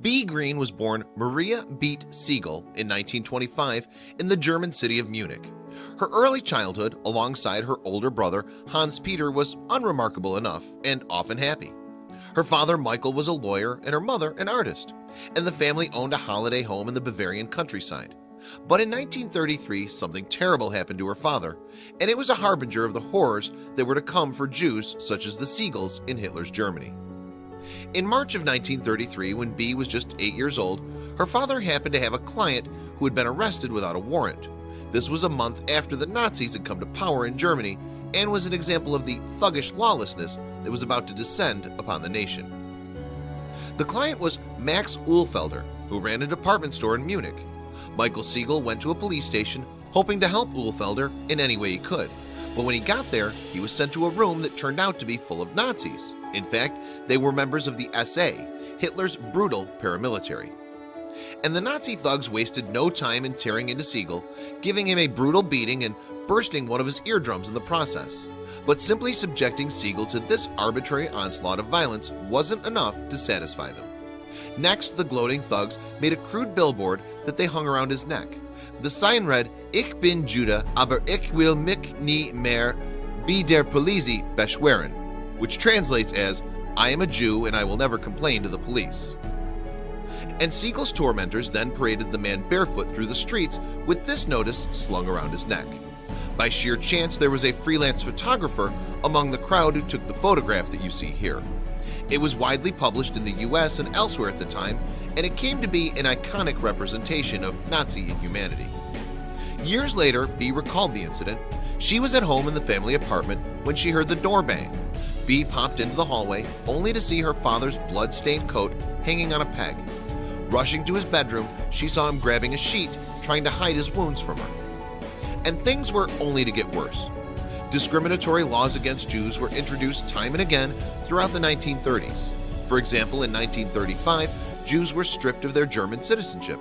Bee Green was born Maria Beat Siegel in 1925 in the German city of Munich. Her early childhood alongside her older brother Hans Peter was unremarkable enough and often happy. Her father Michael was a lawyer and her mother an artist, and the family owned a holiday home in the Bavarian countryside. But in 1933 something terrible happened to her father, and it was a harbinger of the horrors that were to come for Jews such as the Siegels in Hitler's Germany. In March of 1933, when Bee was just 8 years old, her father happened to have a client who had been arrested without a warrant. This was a month after the Nazis had come to power in Germany and was an example of the thuggish lawlessness that was about to descend upon the nation. The client was Max Ulfelder, who ran a department store in Munich. Michael Siegel went to a police station hoping to help Ulfelder in any way he could, but when he got there, he was sent to a room that turned out to be full of Nazis. In fact, they were members of the SA, Hitler's brutal paramilitary. And the Nazi thugs wasted no time in tearing into Siegel, giving him a brutal beating and bursting one of his eardrums in the process. But simply subjecting Siegel to this arbitrary onslaught of violence wasn't enough to satisfy them. Next, the gloating thugs made a crude billboard that they hung around his neck. The sign read, "Ich bin Jude, aber ich will mich nie mehr bei der Polizei beschweren," which translates as, "I am a Jew and I will never complain to the police." And Siegel's tormentors then paraded the man barefoot through the streets with this notice slung around his neck. By sheer chance, there was a freelance photographer among the crowd who took the photograph that you see here. It was widely published in the US and elsewhere at the time, and it came to be an iconic representation of Nazi inhumanity. Years later, Bee recalled the incident. She was at home in the family apartment when she heard the door bang. Bee popped into the hallway only to see her father's blood-stained coat hanging on a peg. Rushing to his bedroom, she saw him grabbing a sheet, trying to hide his wounds from her. And things were only to get worse. Discriminatory laws against Jews were introduced time and again throughout the 1930s. For example, in 1935, Jews were stripped of their German citizenship,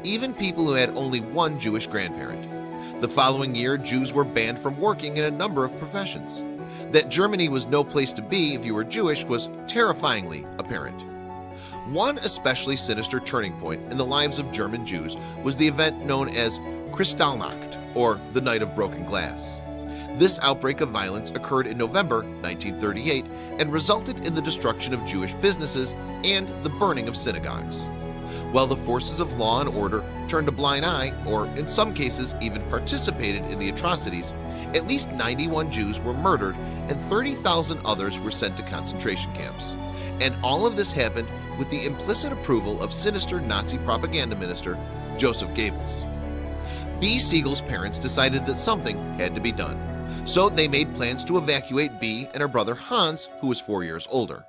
even people who had only one Jewish grandparent. The following year, Jews were banned from working in a number of professions. That Germany was no place to be if you were Jewish was terrifyingly apparent. One especially sinister turning point in the lives of German Jews was the event known as Kristallnacht, or the Night of Broken Glass. This outbreak of violence occurred in November 1938 and resulted in the destruction of Jewish businesses and the burning of synagogues. While the forces of law and order turned a blind eye, or in some cases even participated in the atrocities, at least 91 Jews were murdered and 30,000 others were sent to concentration camps. And all of this happened with the implicit approval of sinister Nazi propaganda minister Joseph Goebbels. Bee Siegel's parents decided that something had to be done, so they made plans to evacuate Bee and her brother Hans, who was 4 years older.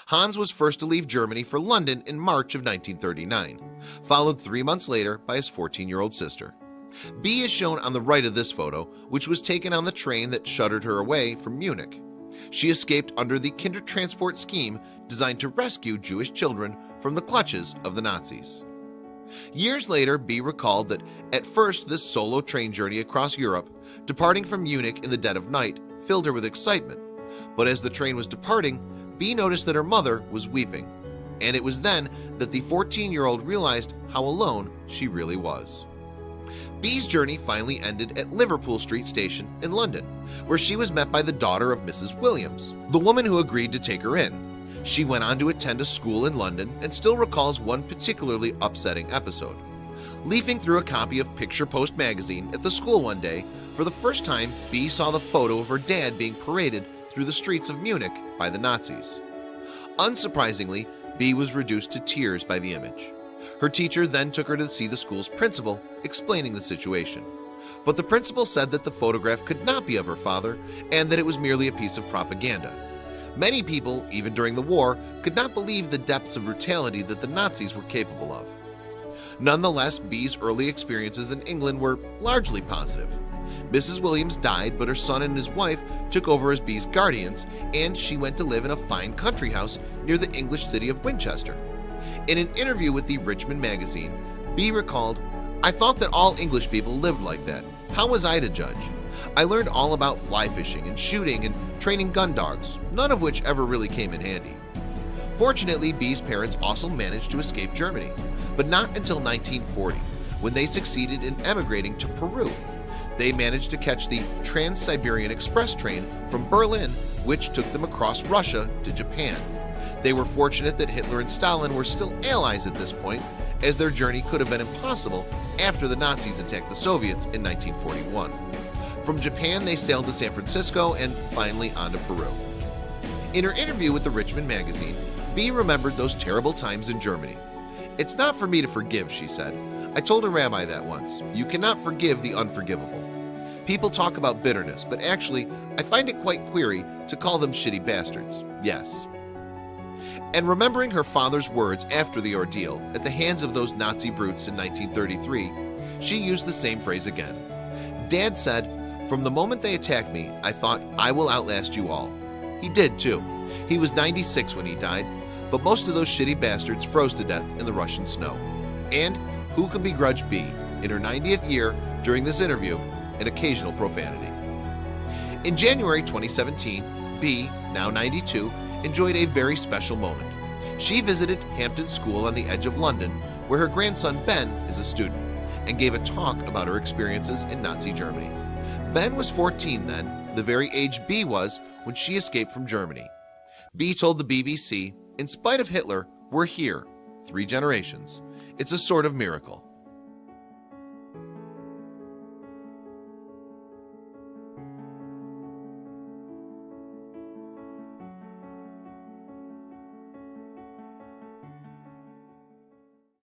Hans was first to leave Germany for London in March of 1939, followed 3 months later by his 14-year-old sister. Bee is shown on the right of this photo, which was taken on the train that shuttered her away from Munich. She escaped under the Kindertransport scheme designed to rescue Jewish children from the clutches of the Nazis. Years later, Bee recalled that at first this solo train journey across Europe, departing from Munich in the dead of night, filled her with excitement. But as the train was departing, Bee noticed that her mother was weeping, and it was then that the 14-year-old realized how alone she really was. Bee's journey finally ended at Liverpool Street Station in London, where she was met by the daughter of Mrs. Williams, the woman who agreed to take her in. She went on to attend a school in London and still recalls one particularly upsetting episode. Leafing through a copy of Picture Post magazine at the school one day, for the first time, Bee saw the photo of her dad being paraded through the streets of Munich by the Nazis. Unsurprisingly, Bee was reduced to tears by the image. Her teacher then took her to see the school's principal, explaining the situation. But the principal said that the photograph could not be of her father and that it was merely a piece of propaganda. Many people, even during the war, could not believe the depths of brutality that the Nazis were capable of. Nonetheless, Bee's early experiences in England were largely positive. Mrs. Williams died, but her son and his wife took over as Bee's guardians, and she went to live in a fine country house near the English city of Winchester. In an interview with the Richmond magazine, Bee recalled, "I thought that all English people lived like that. How was I to judge? I learned all about fly fishing and shooting and training gun dogs, none of which ever really came in handy." Fortunately, B's parents also managed to escape Germany, but not until 1940, when they succeeded in emigrating to Peru. They managed to catch the Trans-Siberian Express train from Berlin, which took them across Russia to Japan. They were fortunate that Hitler and Stalin were still allies at this point, as their journey could have been impossible after the Nazis attacked the Soviets in 1941. From Japan, they sailed to San Francisco and finally on to Peru. In her interview with the Richmond magazine, Bee remembered those terrible times in Germany. "It's not for me to forgive," she said. "I told a rabbi that once. You cannot forgive the unforgivable. People talk about bitterness, but actually, I find it quite query to call them shitty bastards. Yes." And remembering her father's words after the ordeal at the hands of those Nazi brutes in 1933, she used the same phrase again. "Dad said, 'From the moment they attacked me, I thought I will outlast you all.' He did too. He was 96 when he died, but most of those shitty bastards froze to death in the Russian snow." And who could begrudge Bee, in her 90th year during this interview, an occasional profanity? In January 2017, Bee, now 92, enjoyed a very special moment. She visited Hampton School on the edge of London, where her grandson Ben is a student, and gave a talk about her experiences in Nazi Germany. Ben was 14 then, the very age Bee was when she escaped from Germany. Bee told the BBC, "In spite of Hitler, we're here, 3 generations. It's a sort of miracle."